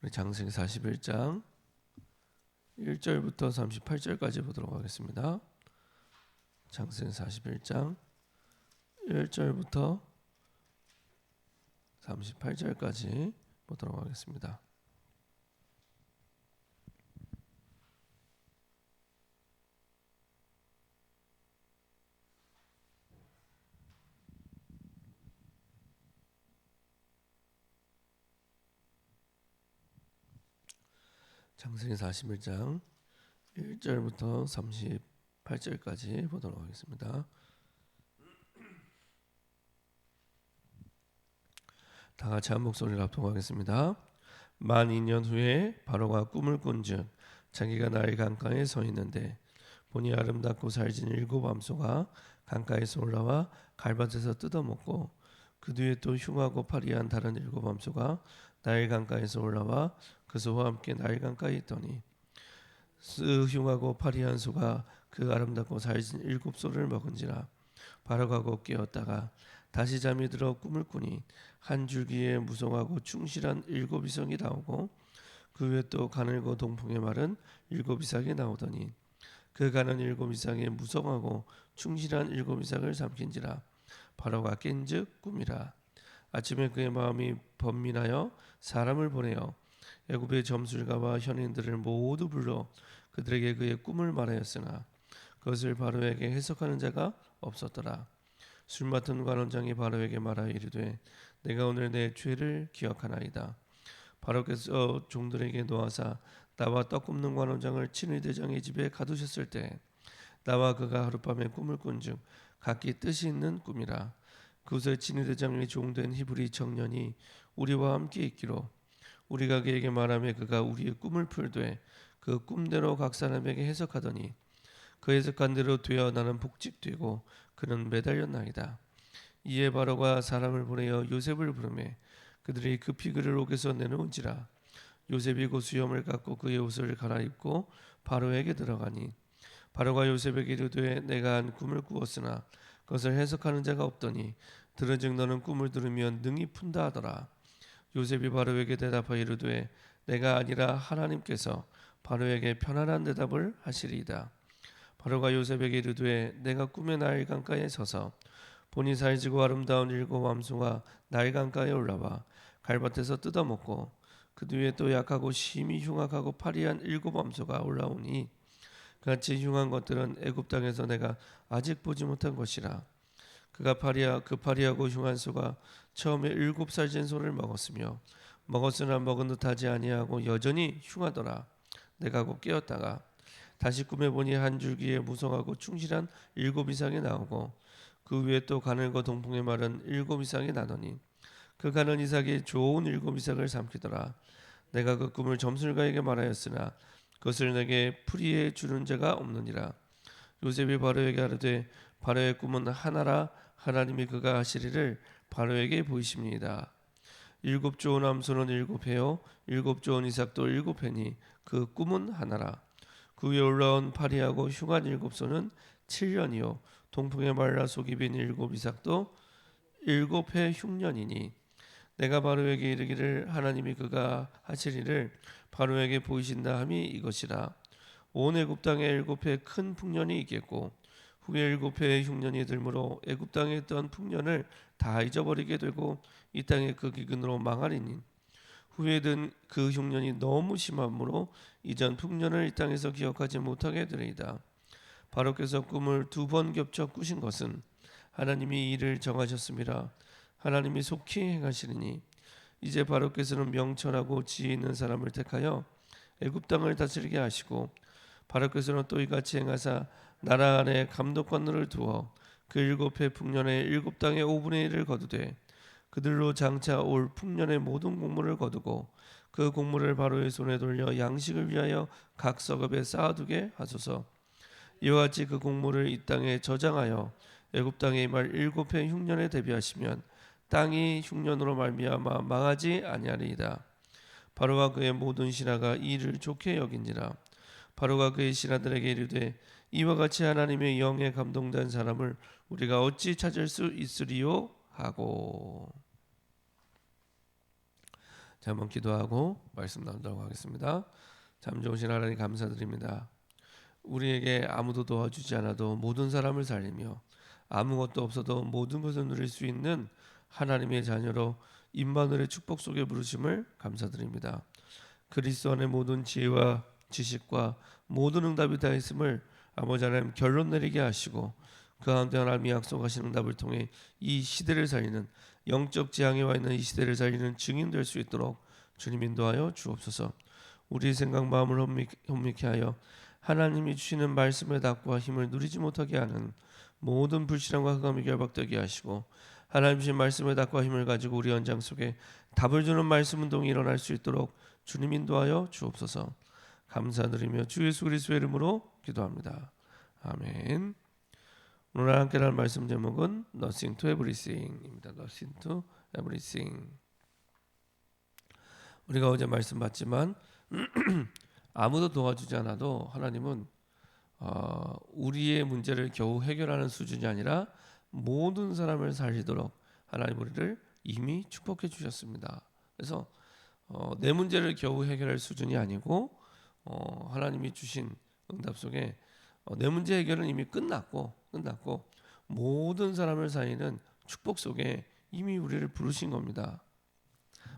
우리 장세기 41장 1절부터 38절까지 보도록 하겠습니다. 장세기 41장 1절부터 38절까지 보도록 하겠습니다. 장세기 41장 1절부터 38절까지 보도록 하겠습니다. 다 같이 한 목소리로 합독하겠습니다. 만 2년 후에 바로가 꿈을 꾼즉 자기가 나일 강가에 서 있는데 보니 아름답고 살진 7 암소가 강가에서 올라와 갈밭에서 뜯어먹고 그 뒤에 또 흉하고 파리한 다른 7 암소가 나일 강가에서 올라와 그 소와 함께 나일 강가에 있더니 그 흉하고 파리한 소가 그 아름답고 살진 7 소를 먹은지라 바로가 곧 깨었다가 다시 잠이 들어 꿈을 꾸니 한 줄기에 무성하고 충실한 7 이삭이 나오고 그 위에 또 가늘고 동풍에 마른 7 이삭이 나오더니 그 가는 7 이삭에 무성하고 충실한 7 이삭을 삼킨지라 바로가 깬즉 꿈이라. 아침에 그의 마음이 번민하여 사람을 보내어 애굽의 점술가와 현인들을 모두 불러 그들에게 그의 꿈을 말하였으나 그것을 바로에게 해석하는 자가 없었더라. 술 맡은 관원장이 바로에게 말하여 이르되 내가 오늘 내 죄를 기억하나이다. 바로께서 종들에게 놓아사 나와 떡 굽는 관원장을 친위 대장의 집에 가두셨을 때 나와 그가 하룻밤에 꿈을 꾼즉 각기 뜻이 있는 꿈이라. 그곳에 친위 대장의 종된 히브리 청년이 우리와 함께 있기로 우리가 그에게 말하며 그가 우리의 꿈을 풀되 그 꿈대로 각 사람에게 해석하더니 그 해석한 대로 되어 나는 복직되고 그는 매달렸나이다. 이에 바로가 사람을 보내어 요셉을 부르매 그들이 급히 그를 옥에서 내놓은지라. 요셉이 곧 수염을 깎고 그의 옷을 갈아입고 바로에게 들어가니 바로가 요셉에게 이르되 내가 한 꿈을 꾸었으나 그것을 해석하는 자가 없더니 들은즉 너는 꿈을 들으면 능히 푼다 하더라. 요셉이 바로에게 대답하여 이르되 내가 아니라 하나님께서 바로에게 편안한 대답을 하시리이다. 바로가 요셉에게 이르되 내가 꿈에 나일 강가에 서서 보니 살지고 아름다운 7 암소가 나일 강가에 올라와 갈밭에서 뜯어먹고 그 뒤에 또 약하고 심히 흉악하고 파리한 7 암소가 올라오니 같이 흉한 것들은 애굽 땅에서 내가 아직 보지 못한 것이라. 그가 파리하고 흉한 소가 처음에 7살 진 소를 먹었으며 먹었으나 먹은 듯하지 아니하고 여전히 흉하더라. 내가 곧 깨었다가 다시 꿈에 보니 한 줄기에 무성하고 충실한 7 이삭이 나오고 그 위에 또 가늘고 동풍에 마른 7 이삭이 나더니 그 가는 이삭이 좋은 7 이삭을 삼키더라. 내가 그 꿈을 점술가에게 말하였으나 그것을 내게 풀이해 주는 자가 없느니라. 요셉이 바로에게 하르되 바로의 꿈은 하나라. 하나님이 그가 하시리를 바로에게 보이십니다. 7 좋은 암소는 7 회요 7 좋은 이삭도 7 회니 그 꿈은 하나라. 그 위에 올라온 파리하고 흉한 7 소는 7년이요 동풍에 말라 속이 빈 7 이삭도 7회 흉년이니 내가 바로에게 이르기를 하나님이 그가 하시리를 바로에게 보이신다 함이 이것이라. 온 애굽 땅에 7회 큰 풍년이 있겠고 후에 7회의 흉년이 들므로 애굽 땅에 있던 풍년을 다 잊어버리게 되고 이 땅의 그 기근으로 망하리니 후에 든 그 흉년이 너무 심함으로 이전 풍년을 이 땅에서 기억하지 못하게 되리이다. 바로께서 꿈을 2번 겹쳐 꾸신 것은 하나님이 이를 정하셨음이라. 하나님이 속히 행하시리니 이제 바로께서는 명철하고 지혜 있는 사람을 택하여 애굽 땅을 다스리게 하시고 바로께서는 또 이같이 행하사 나라 안에 감독관을 두어 그 7회 풍년의 7 땅의 5분의 1을 거두되 그들로 장차 올 풍년의 모든 곡물을 거두고 그 곡물을 바로의 손에 돌려 양식을 위하여 각 서급에 쌓아두게 하소서. 이와 같이 그 곡물을 이 땅에 저장하여 애굽 땅에 임할 7회 흉년에 대비하시면 땅이 흉년으로 말미암아 망하지 아니하리이다. 바로와 그의 모든 신하가 이를 좋게 여긴지라. 바로가 그의 신하들에게 이르되 이와 같이 하나님의 영에 감동된 사람을 우리가 어찌 찾을 수 있으리요 하고. 자, 한번 기도하고 말씀 나누도록 하겠습니다. 참 좋으신 하나님 감사드립니다. 우리에게 아무도 도와주지 않아도 모든 사람을 살리며 아무것도 없어도 모든 것을 누릴 수 있는 하나님의 자녀로 임마누엘의 축복 속에 부르심을 감사드립니다. 그리스도 안에 모든 지혜와 지식과 모든 응답이 다 있음을 아버지 하나님 결론 내리게 하시고 그 가운데 하나님이 약속하신 응답을 통해 이 시대를 살리는 영적 지향에 와 있는 이 시대를 살리는 증인 될 수 있도록 주님 인도하여 주옵소서. 우리의 생각 마음을 혼미케 하여 하나님이 주시는 말씀의 답과 힘을 누리지 못하게 하는 모든 불신앙과 흑암이 결박되게 하시고 하나님 주신 말씀의 답과 힘을 가지고 우리 현장 속에 답을 주는 말씀 운동이 일어날 수 있도록 주님 인도하여 주옵소서. 감사드리며 주 예수 그리스도의 이름으로 기도합니다. 아멘. 오늘 함께 할 말씀 제목은 Nothing to Everything입니다. Nothing to Everything. 우리가 어제 말씀 봤지만 아무도 도와주지 않아도 하나님은 우리의 문제를 겨우 해결하는 수준이 아니라 모든 사람을 살리도록 하나님 우리를 이미 축복해 주셨습니다. 그래서 내 문제를 겨우 해결할 수준이 아니고 하나님이 주신 응답 속에 내 문제 해결은 이미 끝났고 모든 사람을 살리는 축복 속에 이미 우리를 부르신 겁니다.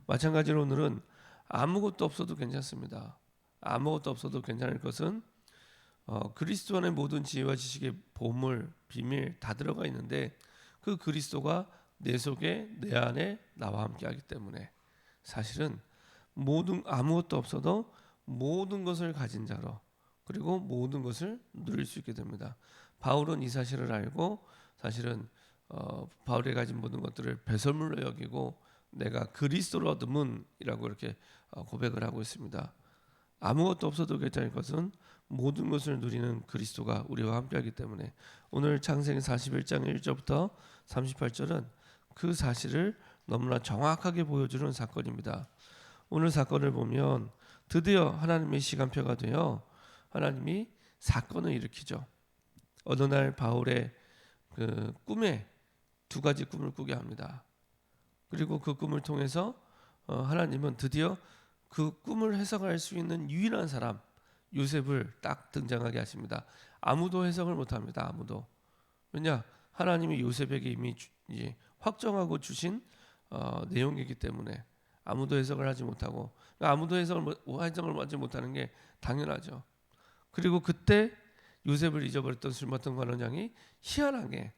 마찬가지로 오늘은 아무것도 없어도 괜찮습니다. 아무것도 없어도 괜찮을 것은 그리스도 안에 모든 지혜와 지식의 보물, 비밀 다 들어가 있는데 그 그리스도가 내 속에 내 안에 나와 함께하기 때문에 사실은 아무것도 없어도 모든 것을 가진 자로 그리고 모든 것을 누릴 수 있게 됩니다. 바울은 이 사실을 알고 사실은 바울이 가진 모든 것들을 배설물로 여기고 내가 그리스도로 얻음은이라고 이렇게 고백을 하고 있습니다. 아무것도 없어도 괜찮을 것은 모든 것을 누리는 그리스도가 우리와 함께하기 때문에 오늘 창세기 41장 1절부터 38절은 그 사실을 너무나 정확하게 보여주는 사건입니다. 오늘 사건을 보면 드디어 하나님의 시간표가 되어 하나님이 사건을 일으키죠. 어느 날 바울의 그 꿈에 두 가지 꿈을 꾸게 합니다. 그리고 그 꿈을 통해서 하나님은 드디어 그 꿈을 해석할 수 있는 유일한 사람 요셉을 딱 등장하게 하십니다. 아무도 해석을 못합니다. 아무도. 왜냐? 하나님이 요셉에게 이미 이제 확정하고 주신 내용이기 때문에 아무도 해석을 하지 못하고 아무도 해석을 하지 못하는 게 당연하죠. 그리고 그때 요셉을 잊어버렸던 술 맡은 관원장이 희한하게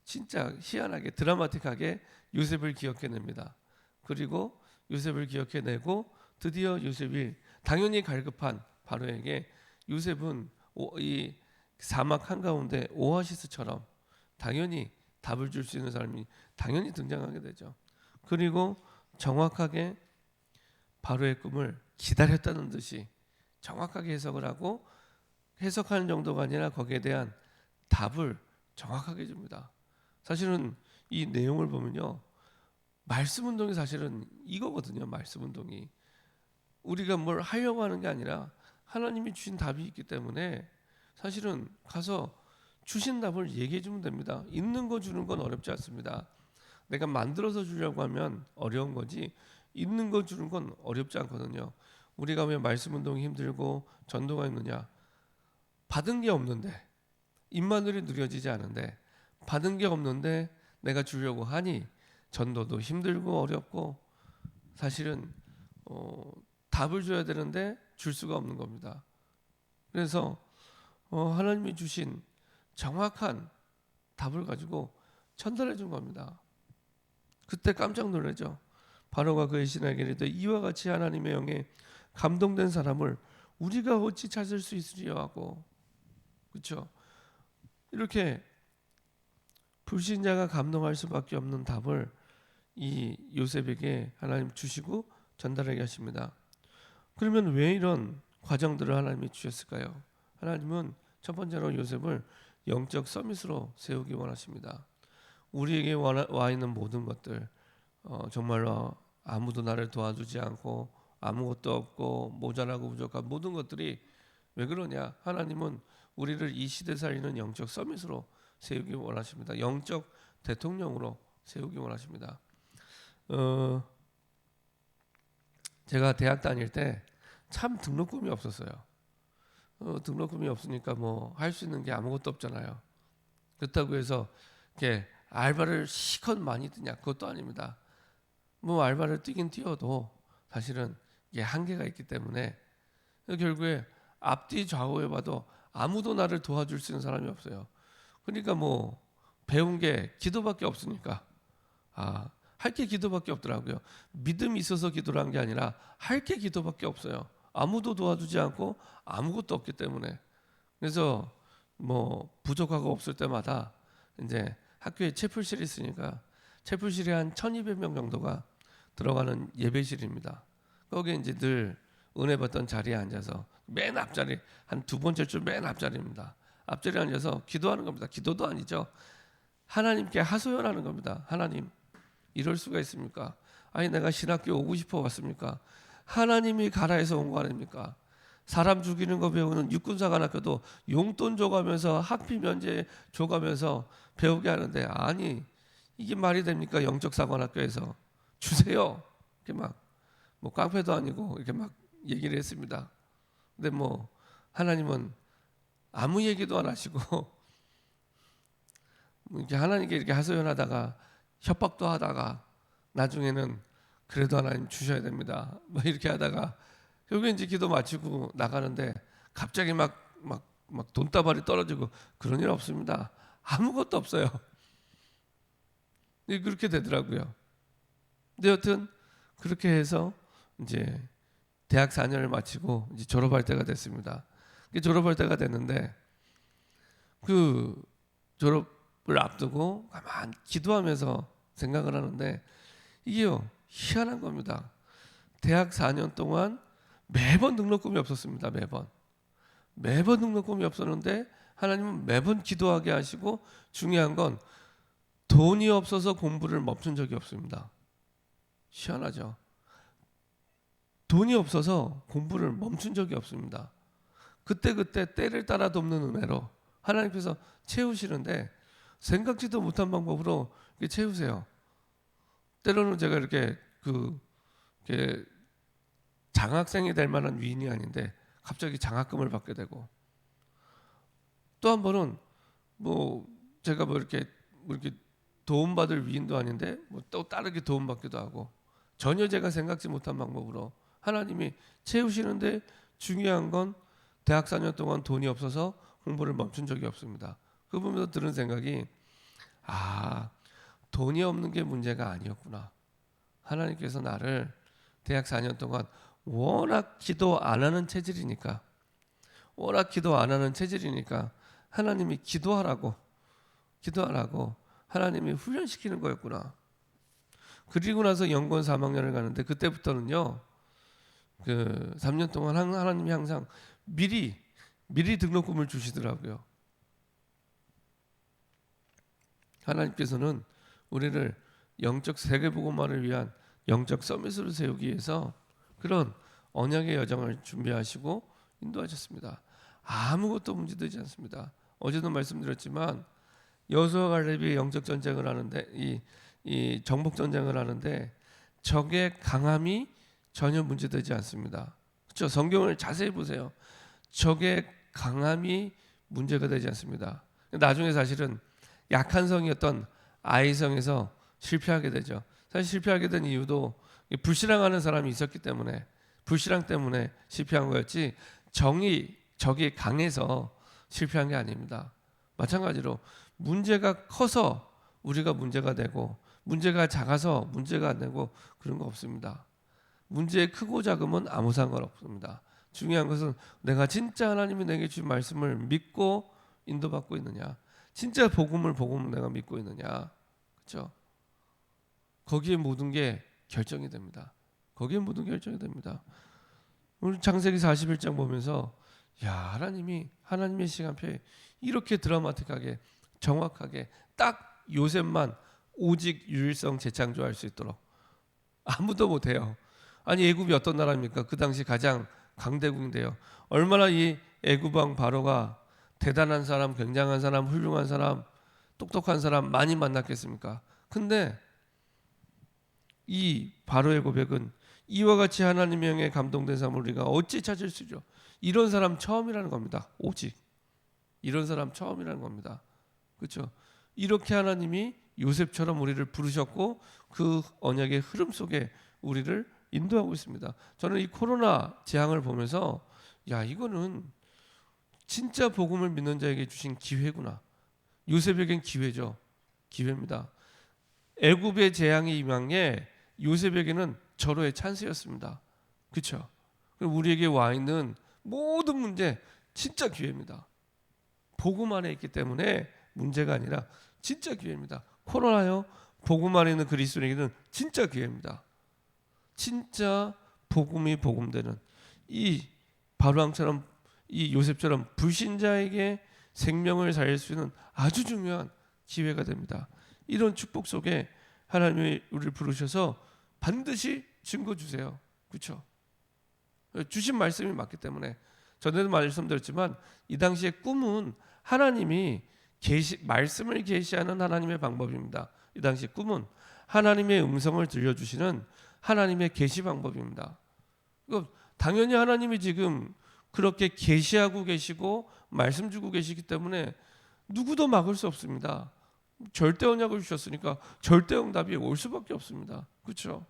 진짜 희한하게 드라마틱하게 요셉을 기억해냅니다. 그리고 요셉을 기억해내고 드디어 요셉이 당연히 갈급한 바로에게 요셉은 이 사막 한가운데 오아시스처럼 당연히 답을 줄 수 있는 사람이 당연히 등장하게 되죠. 그리고 정확하게 바로의 꿈을 기다렸다는 듯이 정확하게 해석을 하고 해석하는 정도가 아니라 거기에 대한 답을 정확하게 줍니다. 사실은 이 내용을 보면요. 말씀 운동이 사실은 이거거든요. 말씀 운동이. 우리가 뭘 하려고 하는 게 아니라 하나님이 주신 답이 있기 때문에 사실은 가서 주신 답을 얘기해 주면 됩니다. 있는 거 주는 건 어렵지 않습니다. 내가 만들어서 주려고 하면 어려운 거지 있는 거 주는 건 어렵지 않거든요. 우리가 왜 말씀 운동이 힘들고 전도가 힘드냐? 받은 게 없는데 임마누엘이 누려지지 않은데 받은 게 없는데 내가 주려고 하니 전도도 힘들고 어렵고 사실은 답을 줘야 되는데 줄 수가 없는 겁니다. 그래서 하나님이 주신 정확한 답을 가지고 전달해 준 겁니다. 그때 깜짝 놀라죠. 바로가 그의 신하에게 이르되 이와 같이 하나님의 영에 감동된 사람을 우리가 어찌 찾을 수 있으리요 하고 그렇죠. 이렇게 불신자가 감동할 수밖에 없는 답을 이 요셉에게 하나님 주시고 전달하게 하십니다. 그러면 왜 이런 과정들을 하나님이 주셨을까요? 하나님은 첫 번째로 요셉을 영적 서밋으로 세우기 원하십니다. 우리에게 와 있는 모든 것들 정말로 아무도 나를 도와주지 않고 아무것도 없고 모자라고 부족한 모든 것들이 왜 그러냐? 하나님은 우리를 이 시대 살리는 영적 서밋으로 세우기 원하십니다. 영적 대통령으로 세우기 원하십니다. 제가 대학 다닐 때 참 등록금이 없었어요. 등록금이 없으니까 뭐 할 수 있는 게 아무것도 없잖아요. 그렇다고 해서 이렇게 알바를 시컷 많이 뛰냐, 그것도 아닙니다. 뭐 알바를 뛰긴 뛰어도 사실은 이게 한계가 있기 때문에 결국에 앞뒤 좌우에 봐도 아무도 나를 도와줄 수 있는 사람이 없어요. 그러니까 뭐 배운 게 기도밖에 없으니까 할 게 기도밖에 없더라고요. 믿음이 있어서 기도를 한 게 아니라 할 게 기도밖에 없어요. 아무도 도와주지 않고 아무것도 없기 때문에. 그래서 뭐 부족하고 없을 때마다 이제 학교에 채플실이 있으니까 채플실에 한 1200명 정도가 들어가는 예배실입니다. 거기에 이제 늘 은혜 받던 자리에 앉아서 맨 앞자리, 한 두 번째 줄 맨 앞자리입니다. 앞자리에 앉아서 기도하는 겁니다. 기도도 아니죠. 하나님께 하소연하는 겁니다. 하나님, 이럴 수가 있습니까? 아니 내가 신학교 오고 싶어 왔습니까? 하나님이 가라 해서 온 거 아닙니까? 사람 죽이는 거 배우는 육군사관학교도 용돈 줘가면서 학비 면제 줘가면서 배우게 하는데, 아니 이게 말이 됩니까? 영적사관학교에서 주세요. 이렇게 막 뭐 깡패도 아니고 이렇게 막 얘기를 했습니다. 근데 뭐 하나님은 아무 얘기도 안 하시고 이렇게 하나님께 이렇게 하소연하다가 협박도 하다가 나중에는 그래도 하나님 주셔야 됩니다. 뭐 이렇게 하다가 결국에 이제 기도 마치고 나가는데 갑자기 막 돈다발이 떨어지고 그런 일 없습니다. 아무것도 없어요. 그렇게 되더라고요. 근데 여튼 그렇게 해서 이제 대학 4년을 마치고 이제 졸업할 때가 됐습니다. 졸업할 때가 됐는데 그 졸업을 앞두고 가만 기도하면서 생각을 하는데 이게요 희한한 겁니다. 대학 4년 동안 매번 등록금이 없었습니다. 매번 등록금이 없었는데 하나님은 매번 기도하게 하시고, 중요한 건 돈이 없어서 공부를 멈춘 적이 없습니다. 희한하죠. 돈이 없어서 공부를 멈춘 적이 없습니다. 그때그때 때를 따라 돕는 은혜로 하나님께서 채우시는데 생각지도 못한 방법으로 이렇게 채우세요. 때로는 제가 이렇게 장학생이 될 만한 위인이 아닌데 갑자기 장학금을 받게 되고, 또 한 번은 뭐 제가 뭐 이렇게 도움받을 위인도 아닌데 뭐 또 다르게 도움받기도 하고, 전혀 제가 생각지 못한 방법으로 하나님이 채우시는데, 중요한 건 대학 4년 동안 돈이 없어서 공부를 멈춘 적이 없습니다. 그 보면서 들은 생각이, 돈이 없는 게 문제가 아니었구나. 하나님께서 나를 대학 4년 동안 워낙 기도 안 하는 체질이니까 하나님이 기도하라고 하나님이 훈련시키는 거였구나. 그리고 나서 연구원 3학년을 가는데 그때부터는요 3년 동안 하나님이 항상 미리 등록금을 주시더라고요. 하나님께서는 우리를 영적 세계복음화를 위한 영적 서밋으로 세우기 위해서 그런 언약의 여정을 준비하시고 인도하셨습니다. 아무것도 문제되지 않습니다. 어제도 말씀드렸지만 여호수아 갈렙이 영적 전쟁을 하는데 이 정복 전쟁을 하는데 적의 강함이 전혀 문제되지 않습니다. 그렇죠? 성경을 자세히 보세요. 적의 강함이 문제가 되지 않습니다. 나중에 사실은 약한 성이었던 아이성에서 실패하게 되죠. 사실 실패하게 된 이유도 불신앙하는 사람이 있었기 때문에, 불신앙 때문에 실패한 거였지 적이 강해서 실패한 게 아닙니다. 마찬가지로 문제가 커서 우리가 문제가 되고 문제가 작아서 문제가 안 되고 그런 거 없습니다. 문제 크고 작으면 아무 상관없습니다. 중요한 것은 내가 진짜 하나님이 내게 주신 말씀을 믿고 인도받고 있느냐, 진짜 복음을 내가 믿고 있느냐, 그렇죠? 거기에 모든 게 결정이 됩니다. 오늘 창세기 41장 보면서 하나님의 시간표에 이렇게 드라마틱하게 정확하게 딱 요셉만 오직 유일성 재창조할 수 있도록, 아무도 못해요. 아니 애굽이 어떤 나라입니까? 그 당시 가장 강대국인데요. 얼마나 이 애굽 왕 바로가 대단한 사람, 굉장한 사람, 훌륭한 사람, 똑똑한 사람 많이 만났겠습니까? 근데 이 바로의 고백은 이와 같이 하나님의 영에 감동된 사람을 우리가 어찌 찾을 수 있죠? 이런 사람 처음이라는 겁니다. 오직 이런 사람 처음이라는 겁니다. 그렇죠? 이렇게 하나님이 요셉처럼 우리를 부르셨고 그 언약의 흐름 속에 우리를 인도하고 있습니다. 저는 이 코로나 재앙을 보면서 야, 이거는 진짜 복음을 믿는 자에게 주신 기회구나. 요셉에겐 기회죠. 기회입니다. 애굽의 재앙이 임한 게 요셉에게는 절호의 찬스였습니다. 그렇죠? 우리에게 와 있는 모든 문제 진짜 기회입니다. 복음 안에 있기 때문에 문제가 아니라 진짜 기회입니다. 코로나요, 복음 안에 있는 그리스도인에게는 진짜 기회입니다. 진짜 복음이 복음되는 이 바로왕처럼 이 요셉처럼 불신자에게 생명을 살릴 수 있는 아주 중요한 기회가 됩니다. 이런 축복 속에 하나님이 우리를 부르셔서 반드시 증거 주세요. 그렇죠? 주신 말씀이 맞기 때문에 전에도 말씀드렸지만 이 당시에 꿈은 하나님이 말씀을 계시하는 하나님의 방법입니다. 이 당시 꿈은 하나님의 음성을 들려주시는 하나님의 계시 방법입니다. 당연히 하나님이 지금 그렇게 계시하고 계시고 말씀 주고 계시기 때문에 누구도 막을 수 없습니다. 절대 언약을 주셨으니까 절대 응답이 올 수밖에 없습니다. 그렇죠?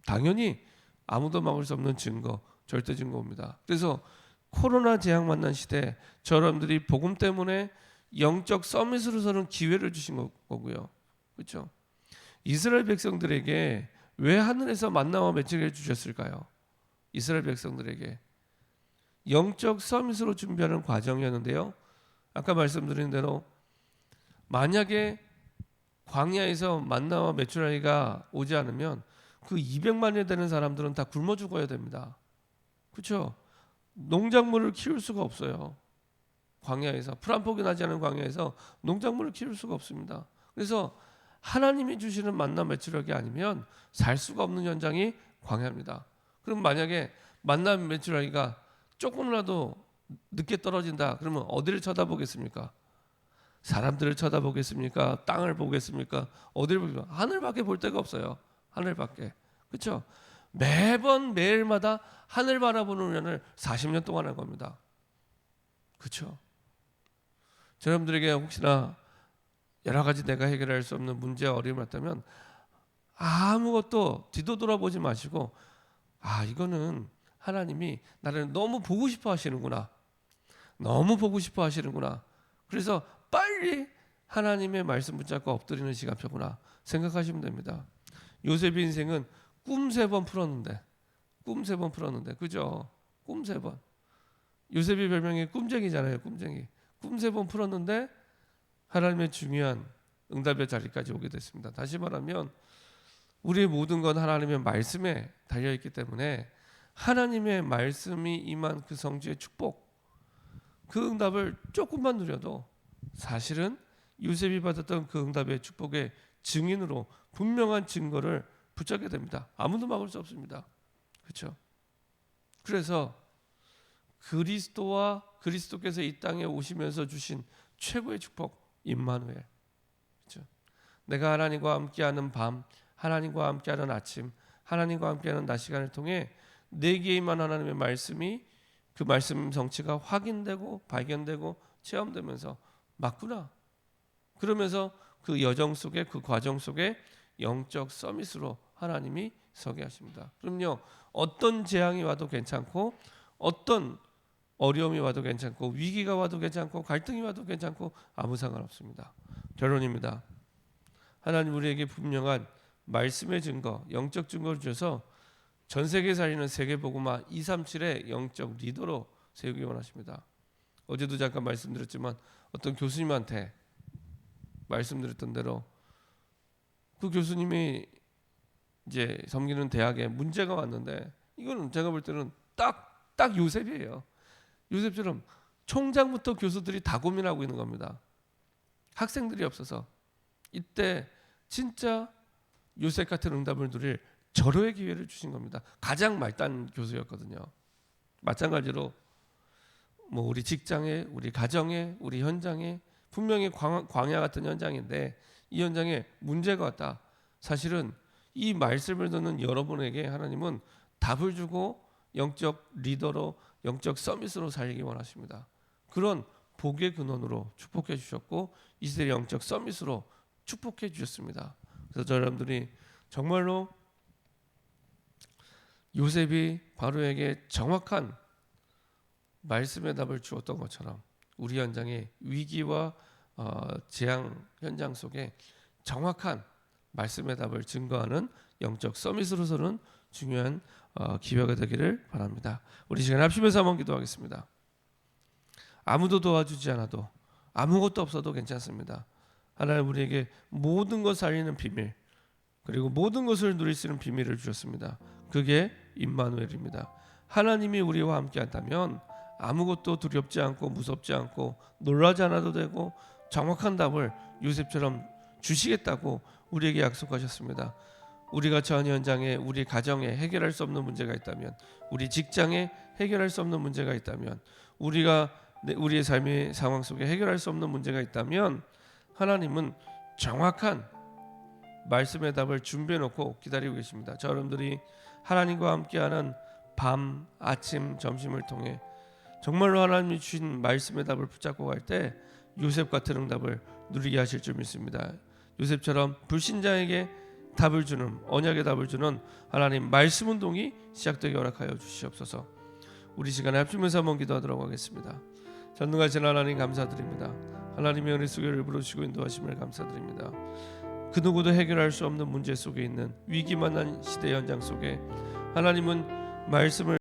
당연히 아무도 막을 수 없는 증거, 절대 증거입니다. 그래서 코로나 재앙 만난 시대 저러분들이 복음 때문에 영적 서밋으로 서는 기회를 주신 거고요. 그렇죠? 이스라엘 백성들에게 왜 하늘에서 만나와 메추리를 주셨을까요? 이스라엘 백성들에게 영적 서밋으로 준비하는 과정이었는데요. 아까 말씀드린 대로 만약에 광야에서 만나와 메추라기가 오지 않으면 그 200만이 되는 사람들은 다 굶어 죽어야 됩니다. 그렇죠? 농작물을 키울 수가 없어요. 광야에서 풀 한 폭이 나지 않은 광야에서 농작물을 키울 수가 없습니다. 그래서 하나님이 주시는 만나 메추라기 아니면 살 수가 없는 현장이 광야입니다. 그럼 만약에 만나 메추라기가 조금이라도 늦게 떨어진다 그러면 어디를 쳐다보겠습니까? 사람들을 쳐다보겠습니까? 땅을 보겠습니까? 어디를 보겠습니까? 하늘밖에 볼 데가 없어요. 하늘밖에. 그렇죠? 매번 매일마다 하늘 바라보는 훈련을 40년 동안 한 겁니다. 그렇죠? 여러분들에게 혹시나 여러 가지 내가 해결할 수 없는 문제와 어려움이 왔다면 아무것도 뒤도 돌아보지 마시고 이거는 하나님이 나를 너무 보고 싶어 하시는구나. 너무 보고 싶어 하시는구나. 그래서 빨리 하나님의 말씀 붙잡고 엎드리는 시간표구나 생각하시면 됩니다. 요셉의 인생은 꿈 3번 풀었는데 그죠? 꿈 3번. 요셉의 별명이 꿈쟁이잖아요. 꿈쟁이. 꿈 3번 풀었는데 하나님의 중요한 응답의 자리까지 오게 됐습니다. 다시 말하면 우리의 모든 건 하나님의 말씀에 달려있기 때문에 하나님의 말씀이 임한 그 성지의 축복, 그 응답을 조금만 누려도 사실은 요셉이 받았던 그 응답의 축복의 증인으로 분명한 증거를 붙잡게 됩니다. 아무도 막을 수 없습니다. 그렇죠? 그래서 그리스도와 그리스도께서 이 땅에 오시면서 주신 최고의 축복 임마누엘. 그렇죠? 내가 하나님과 함께하는 밤, 하나님과 함께하는 아침, 하나님과 함께하는 낮 시간을 통해 내게 임한 하나님의 말씀이 그 말씀 성취가 확인되고 발견되고 체험되면서 맞구나. 그러면서 그 여정 속에 그 과정 속에 영적 서밋으로 하나님이 서게 하십니다. 그럼요. 어떤 재앙이 와도 괜찮고 어떤 어려움이 와도 괜찮고 위기가 와도 괜찮고 갈등이 와도 괜찮고 아무 상관없습니다. 결론입니다. 하나님 우리에게 분명한 말씀의 증거, 영적 증거를 주셔서 전 세계에 살리는 세계복음화 237의 영적 리더로 세우기 원하십니다. 어제도 잠깐 말씀드렸지만 어떤 교수님한테 말씀드렸던 대로 그 교수님이 이제 섬기는 대학에 문제가 왔는데 이거는 제가 볼 때는 딱 요셉이에요. 요셉처럼 총장부터 교수들이 다 고민하고 있는 겁니다. 학생들이 없어서 이때 진짜 요셉 같은 응답을 누릴 절호의 기회를 주신 겁니다. 가장 말단 교수였거든요. 마찬가지로 뭐 우리 직장에, 우리 가정에, 우리 현장에 분명히 광야 같은 현장인데 이 현장에 문제가 왔다. 사실은 이 말씀을 듣는 여러분에게 하나님은 답을 주고 영적 리더로 영적 서밋으로 살기 원하십니다. 그런 복의 근원으로 축복해 주셨고 이 시대 영적 서밋으로 축복해 주셨습니다. 그래서 여러분들이 정말로 요셉이 바로에게 정확한 말씀의 답을 주었던 것처럼 우리 현장의 위기와 재앙 현장 속에 정확한 말씀의 답을 증거하는 영적 서밋으로서는 중요한 기회가 되기를 바랍니다. 우리 시간에 합심해서 한번 기도하겠습니다. 아무도 도와주지 않아도 아무것도 없어도 괜찮습니다. 하나님 우리에게 모든 것 살리는 비밀 그리고 모든 것을 누릴 수 있는 비밀을 주셨습니다. 그게 임마누엘입니다. 하나님이 우리와 함께 한다면 아무것도 두렵지 않고 무섭지 않고 놀라지 않아도 되고 정확한 답을 요셉처럼 주시겠다고 우리에게 약속하셨습니다. 우리가 전 현장에 우리 가정에 해결할 수 없는 문제가 있다면 우리 직장에 해결할 수 없는 문제가 있다면 우리가 우리의 삶의 상황 속에 해결할 수 없는 문제가 있다면 하나님은 정확한 말씀의 답을 준비해 놓고 기다리고 계십니다. 저 여러분들이 하나님과 함께하는 밤, 아침, 점심을 통해 정말로 하나님이 주신 말씀의 답을 붙잡고 갈 때 요셉 같은 응답을 누리게 하실 줄 믿습니다. 요셉처럼 불신자에게 답을 주는 언약의 답을 주는 하나님 말씀 운동이 시작되게 허락하여 주시옵소서. 우리 시간에 합심해서 한번 기도하도록 하겠습니다. 전능하신 하나님 감사드립니다. 하나님의 은혜 속에 부르시고 인도하심을 감사드립니다. 그 누구도 해결할 수 없는 문제 속에 있는 위기 만난 시대 현장 속에 하나님은 말씀을